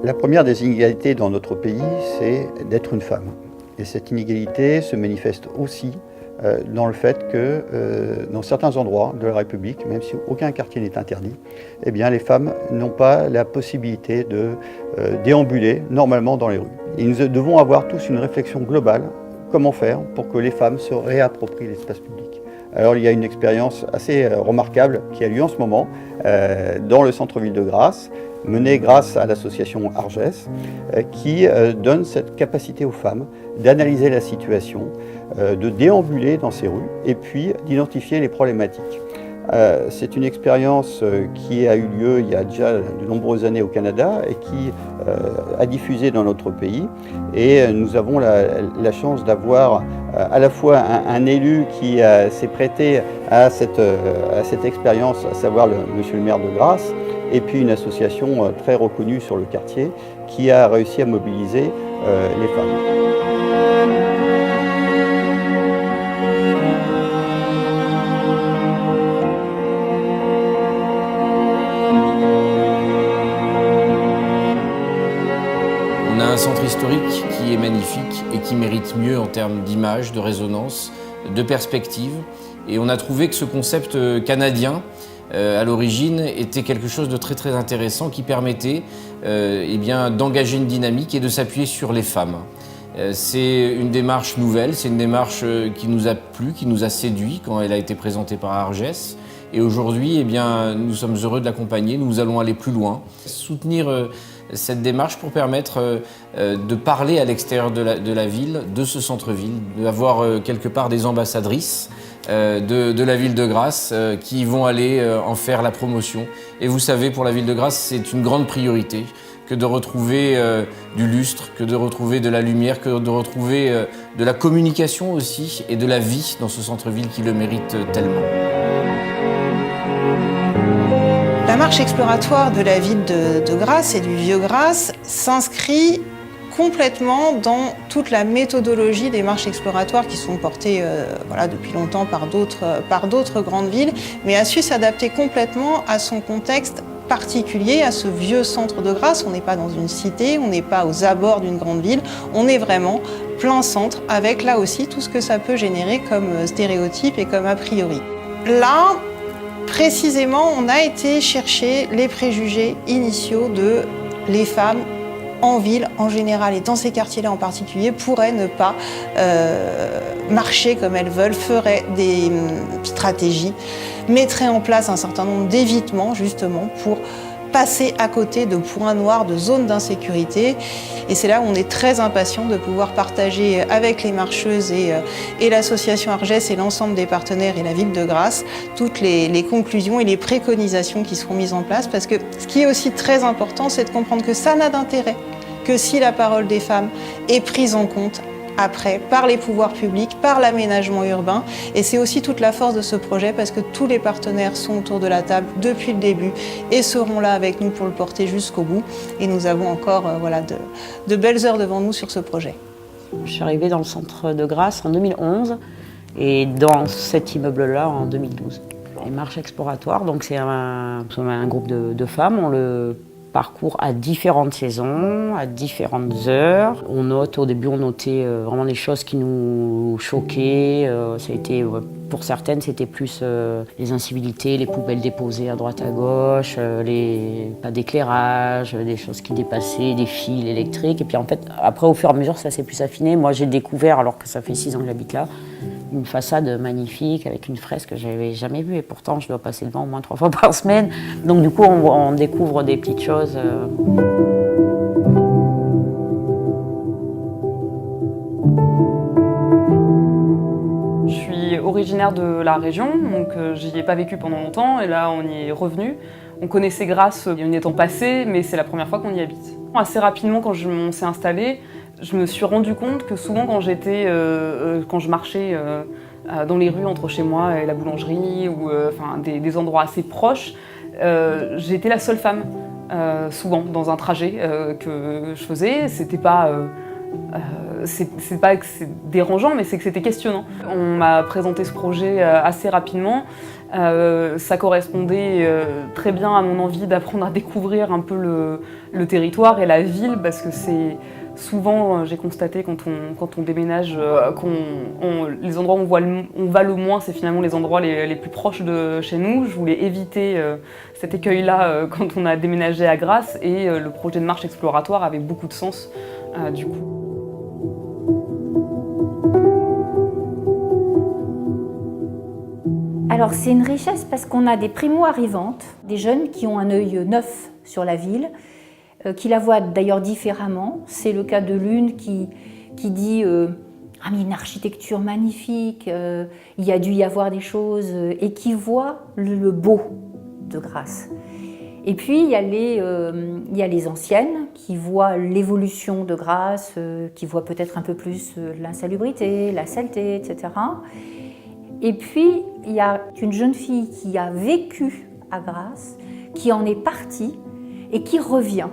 La première des inégalités dans notre pays, c'est d'être une femme. Et cette inégalité se manifeste aussi dans le fait que dans certains endroits de la République, même si aucun quartier n'est interdit, eh bien, les femmes n'ont pas la possibilité de déambuler normalement dans les rues. Et nous devons avoir tous une réflexion globale, comment faire pour que les femmes se réapproprient l'espace public. Alors il y a une expérience assez remarquable qui a lieu en ce moment dans le centre-ville de Grasse, menée grâce à l'association Argès, qui donne cette capacité aux femmes d'analyser la situation, de déambuler dans ces rues et puis d'identifier les problématiques. C'est une expérience qui a eu lieu il y a déjà de nombreuses années au Canada et qui a diffusé dans notre pays. Et nous avons la chance d'avoir à la fois un élu qui s'est prêté à cette expérience, à savoir monsieur le maire de Grasse, et puis une association très reconnue sur le quartier qui a réussi à mobiliser les femmes. On a un centre historique qui est magnifique et qui mérite mieux en termes d'image, de résonance, de perspective. Et on a trouvé que ce concept canadien, à l'origine, était quelque chose de très intéressant qui permettait d'engager une dynamique et de s'appuyer sur les femmes. C'est une démarche nouvelle, c'est une démarche qui nous a plu, qui nous a séduit quand elle a été présentée par Argès. Et aujourd'hui, nous sommes heureux de l'accompagner, nous allons aller plus loin, soutenir cette démarche pour permettre de parler à l'extérieur de la ville, de ce centre-ville, d'avoir quelque part des ambassadrices de la ville de Grasse qui vont aller en faire la promotion. Et vous savez, pour la ville de Grasse, c'est une grande priorité que de retrouver du lustre, que de retrouver de la lumière, que de retrouver de la communication aussi et de la vie dans ce centre-ville qui le mérite tellement. La marche exploratoire de la ville de Grasse et du Vieux-Grasse s'inscrit complètement dans toute la méthodologie des marches exploratoires qui sont portées depuis longtemps par d'autres grandes villes, mais a su s'adapter complètement à son contexte particulier, à ce vieux centre de Grasse. On n'est pas dans une cité, on n'est pas aux abords d'une grande ville, on est vraiment plein centre, avec là aussi tout ce que ça peut générer comme stéréotypes et comme a priori. Là, précisément, on a été chercher les préjugés initiaux de les femmes en ville en général et dans ces quartiers-là en particulier pourraient ne pas marcher comme elles veulent, feraient des stratégies, mettraient en place un certain nombre d'évitements justement pour passer à côté de points noirs, de zones d'insécurité. Et c'est là où on est très impatient de pouvoir partager avec les marcheuses et l'association Argès et l'ensemble des partenaires et la ville de Grasse toutes les conclusions et les préconisations qui seront mises en place. Parce que ce qui est aussi très important, c'est de comprendre que ça n'a d'intérêt que si la parole des femmes est prise en compte après, par les pouvoirs publics, par l'aménagement urbain. Et c'est aussi toute la force de ce projet parce que tous les partenaires sont autour de la table depuis le début et seront là avec nous pour le porter jusqu'au bout. Et nous avons encore de belles heures devant nous sur ce projet. Je suis arrivée dans le centre de Grasse en 2011 et dans cet immeuble-là en 2012. Les marches exploratoires, donc c'est un groupe de femmes, on le parcours à différentes saisons, à différentes heures. Au début, on notait vraiment des choses qui nous choquaient. Pour certaines, c'était plus les incivilités, les poubelles déposées à droite à gauche, pas d'éclairage, des choses qui dépassaient, des fils électriques. Et puis en fait, après, au fur et à mesure, ça s'est plus affiné. Moi, j'ai découvert, alors que ça fait 6 ans que j'habite là, une façade magnifique avec une fresque que je n'avais jamais vue et pourtant je dois passer devant au moins 3 fois par semaine. Donc du coup on découvre des petites choses. Je suis originaire de la région, donc j'y ai pas vécu pendant longtemps et là on y est revenu. On connaissait Grasse en y étant passé, mais c'est la première fois qu'on y habite. Assez rapidement quand on s'est installé, je me suis rendu compte que souvent quand je marchais dans les rues entre chez moi et la boulangerie ou des endroits assez proches, j'étais la seule femme souvent dans un trajet que je faisais. C'était pas C'est pas que c'est dérangeant, mais c'est que c'était questionnant. On m'a présenté ce projet assez rapidement. Ça correspondait très bien à mon envie d'apprendre à découvrir un peu le territoire et la ville, parce que c'est souvent, j'ai constaté quand on déménage, les endroits où on va le moins, c'est finalement les endroits les plus proches de chez nous. Je voulais éviter cet écueil-là quand on a déménagé à Grasse, et le projet de marche exploratoire avait beaucoup de sens du coup. Alors c'est une richesse parce qu'on a des primo-arrivantes, des jeunes qui ont un œil neuf sur la ville, qui la voient d'ailleurs différemment. C'est le cas de l'une qui dit ah mais une architecture magnifique, il y a dû y avoir des choses, et qui voit le beau de Grasse. Et puis il y a les anciennes qui voient l'évolution de Grasse, qui voient peut-être un peu plus l'insalubrité, la saleté, etc. Et puis, il y a une jeune fille qui a vécu à Grasse, qui en est partie et qui revient.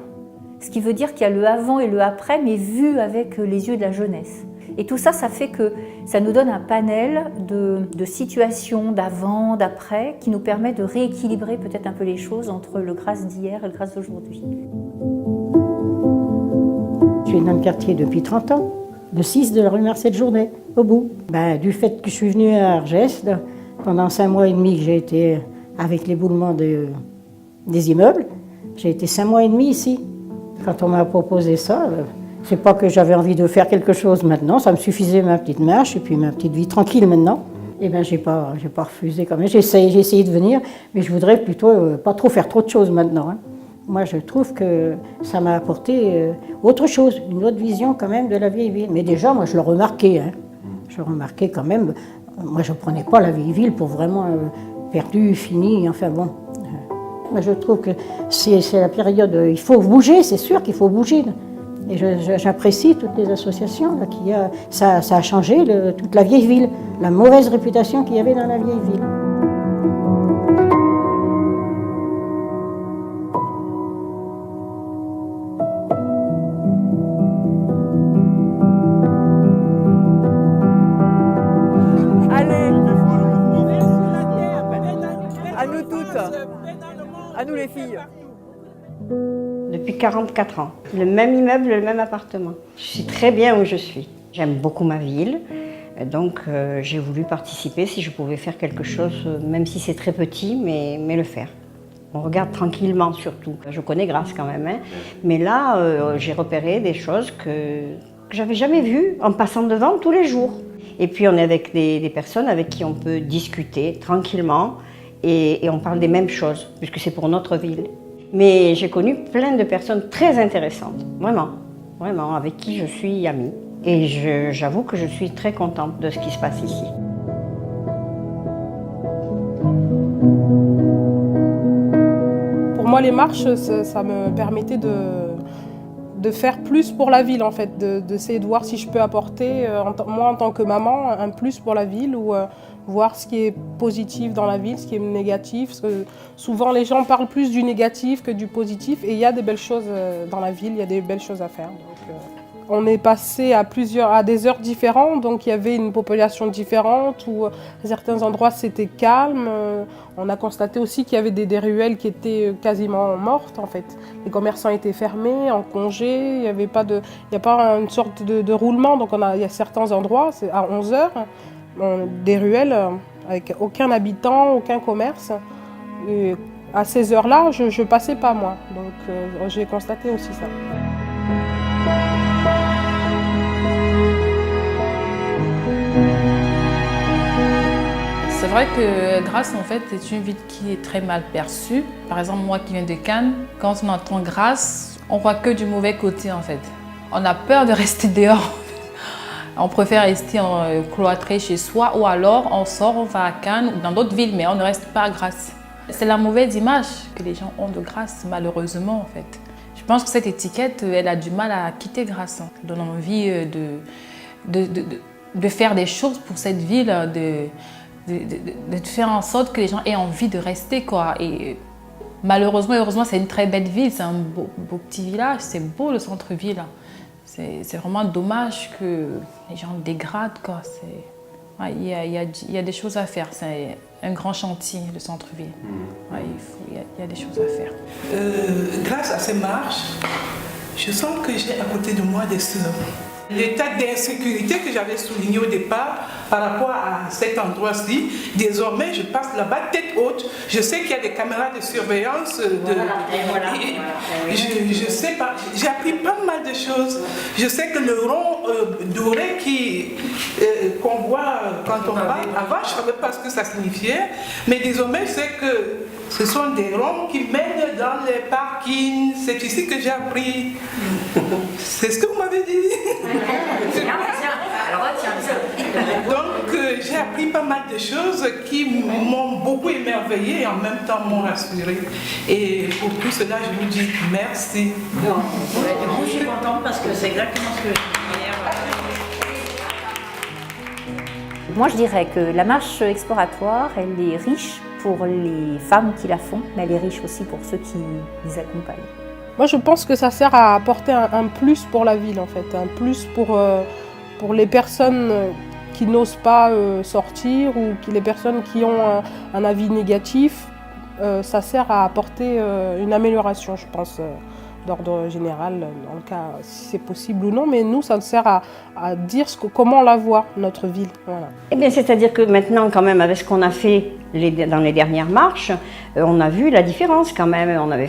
Ce qui veut dire qu'il y a le avant et le après, mais vu avec les yeux de la jeunesse. Et tout ça, ça fait que ça nous donne un panel de situations d'avant, d'après, qui nous permet de rééquilibrer peut-être un peu les choses entre le Grasse d'hier et le Grasse d'aujourd'hui. Je suis dans le quartier depuis 30 ans. Le 6 de la rue Marcel Journet, au bout. Du fait que je suis venue à Argès, pendant 5 mois et demi que j'ai été avec l'éboulement des immeubles, j'ai été 5 mois et demi ici. Quand on m'a proposé ça, c'est pas que j'avais envie de faire quelque chose maintenant, ça me suffisait ma petite marche et puis ma petite vie tranquille maintenant. Et j'ai pas refusé quand même. J'ai essayé de venir, mais je voudrais plutôt pas trop faire trop de choses maintenant. Moi, je trouve que ça m'a apporté autre chose, une autre vision quand même de la vieille ville. Mais déjà, moi, je le remarquais. Je remarquais quand même, moi, je ne prenais pas la vieille ville pour vraiment perdue, finie, enfin bon. Moi, je trouve que c'est la période, il faut bouger, c'est sûr qu'il faut bouger. Et j'apprécie toutes les associations là, qu'il y a. Ça a changé toute la vieille ville, la mauvaise réputation qu'il y avait dans la vieille ville. À nous les filles. Depuis 44 ans. Le même immeuble, le même appartement. Je suis très bien où je suis. J'aime beaucoup ma ville. Donc j'ai voulu participer si je pouvais faire quelque chose, même si c'est très petit, mais le faire. On regarde tranquillement surtout. Je connais Grasse quand même, mais là j'ai repéré des choses que j'avais jamais vues en passant devant tous les jours. Et puis on est avec des personnes avec qui on peut discuter tranquillement. Et on parle des mêmes choses, puisque c'est pour notre ville. Mais j'ai connu plein de personnes très intéressantes, vraiment, avec qui je suis amie. Et j'avoue que je suis très contente de ce qui se passe ici. Pour moi, les marches, ça me permettait de faire plus pour la ville, en fait, d'essayer de voir si je peux apporter, moi en tant que maman, un plus pour la ville, ou voir ce qui est positif dans la ville, ce qui est négatif. Parce que souvent, les gens parlent plus du négatif que du positif, et il y a des belles choses dans la ville, il y a des belles choses à faire. Donc, on est passé à des heures différentes, donc il y avait une population différente, où à certains endroits c'était calme. On a constaté aussi qu'il y avait des ruelles qui étaient quasiment mortes en fait. Les commerçants étaient fermés, en congé, il n'y a pas une sorte de roulement, donc il y a certains endroits, c'est à 11h, des ruelles avec aucun habitant, aucun commerce. Et à ces heures-là, je passais pas moi, donc j'ai constaté aussi ça. C'est vrai que Grasse, en fait, est une ville qui est très mal perçue. Par exemple, moi qui viens de Cannes, quand on entend Grasse, on voit que du mauvais côté, en fait. On a peur de rester dehors. On préfère rester cloîtré chez soi, ou alors on sort, on va à Cannes ou dans d'autres villes, mais on ne reste pas à Grasse. C'est la mauvaise image que les gens ont de Grasse, malheureusement, en fait. Je pense que cette étiquette, elle a du mal à quitter Grasse. Ça donne envie de faire des choses pour cette ville, de faire en sorte que les gens aient envie de rester, quoi. Et malheureusement et heureusement, c'est une très belle ville, c'est un beau petit village, c'est beau le centre-ville. C'est vraiment dommage que les gens le dégradent, quoi. Ouais, il y a des choses à faire. C'est un grand chantier, le centre-ville. Ouais, il y a des choses à faire. Grâce à ces marches, je sens que j'ai à côté de moi des sœurs. L'état d'insécurité que j'avais souligné au départ par rapport à cet endroit-ci, désormais je passe là-bas tête haute. Je sais qu'il y a des caméras de surveillance. Je sais pas, j'ai appris pas mal de choses. Je sais que le rond doré qu'on voit quand on parle, avant je ne savais pas ce que ça signifiait, mais désormais je sais que ce sont des ronds qui mènent dans les parkings. C'est ici que j'ai appris. C'est ce que vous m'avez dit. Donc j'ai appris pas mal de choses qui m'ont beaucoup émerveillée et en même temps m'ont rassurée. Et pour tout cela, je vous dis merci. Je suis contente parce que c'est exactement ce que je disais hier. Moi, je dirais que la marche exploratoire, elle est riche pour les femmes qui la font, mais elle est riche aussi pour ceux qui les accompagnent. Moi, je pense que ça sert à apporter un plus pour la ville, en fait, un plus pour les personnes qui n'osent pas sortir ou les personnes qui ont un avis négatif. Ça sert à apporter une amélioration, je pense, d'ordre général, dans le cas si c'est possible ou non, mais nous, ça sert à dire comment on la voit, notre ville. Voilà. Eh bien, c'est-à-dire que maintenant, quand même, avec ce qu'on a fait dans les dernières marches, on a vu la différence quand même. On avait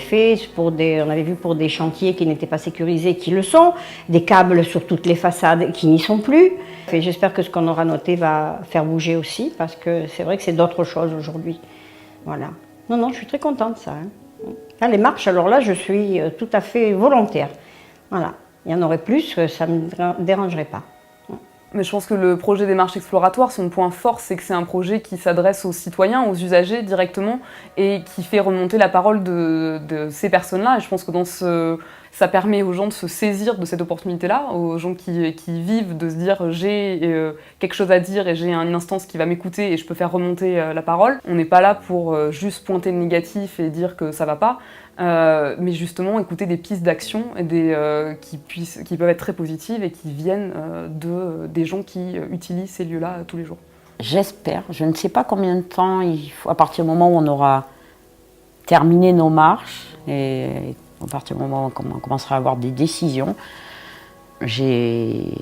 vu pour des chantiers qui n'étaient pas sécurisés, qui le sont, des câbles sur toutes les façades qui n'y sont plus. Et j'espère que ce qu'on aura noté va faire bouger aussi, parce que c'est vrai que c'est d'autres choses aujourd'hui. Voilà. Non, je suis très contente de ça. Là, les marches, alors là, je suis tout à fait volontaire. Voilà. Il y en aurait plus, ça ne me dérangerait pas. Mais je pense que le projet des marches exploratoires, son point fort, c'est que c'est un projet qui s'adresse aux citoyens, aux usagers directement, et qui fait remonter la parole de ces personnes-là. Et je pense que ça permet aux gens de se saisir de cette opportunité-là, aux gens qui vivent, de se dire j'ai quelque chose à dire et j'ai une instance qui va m'écouter et je peux faire remonter la parole. On n'est pas là pour juste pointer le négatif et dire que ça va pas, mais justement écouter des pistes d'action qui peuvent être très positives et qui viennent des gens qui utilisent ces lieux-là tous les jours. J'espère, je ne sais pas combien de temps il faut, à partir du moment où on aura terminé nos marches et à partir du moment où on commencera à avoir des décisions, j'ai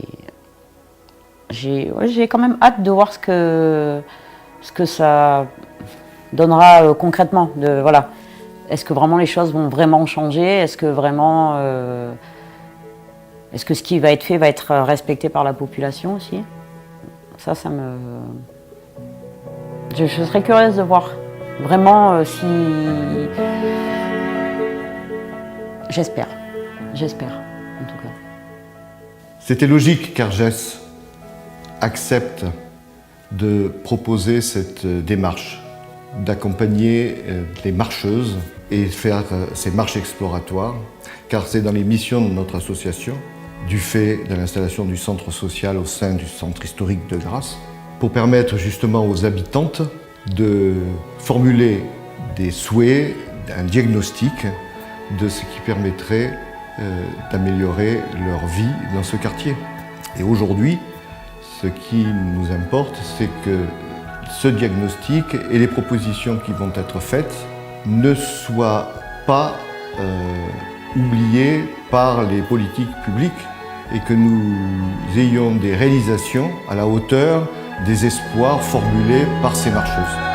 quand même hâte de voir ce que ça donnera concrètement. Voilà. Est-ce que vraiment les choses vont vraiment changer? Est-ce que vraiment, est-ce que ce qui va être fait va être respecté par la population aussi? Ça me... Je serais curieuse de voir vraiment si... J'espère en tout cas. C'était logique qu'Argès accepte de proposer cette démarche, d'accompagner les marcheuses et faire ces marches exploratoires, car c'est dans les missions de notre association, du fait de l'installation du centre social au sein du centre historique de Grasse, pour permettre justement aux habitantes de formuler des souhaits, un diagnostic de ce qui permettrait d'améliorer leur vie dans ce quartier. Et aujourd'hui, ce qui nous importe, c'est que ce diagnostic et les propositions qui vont être faites ne soient pas oubliées par les politiques publiques et que nous ayons des réalisations à la hauteur des espoirs formulés par ces marcheuses.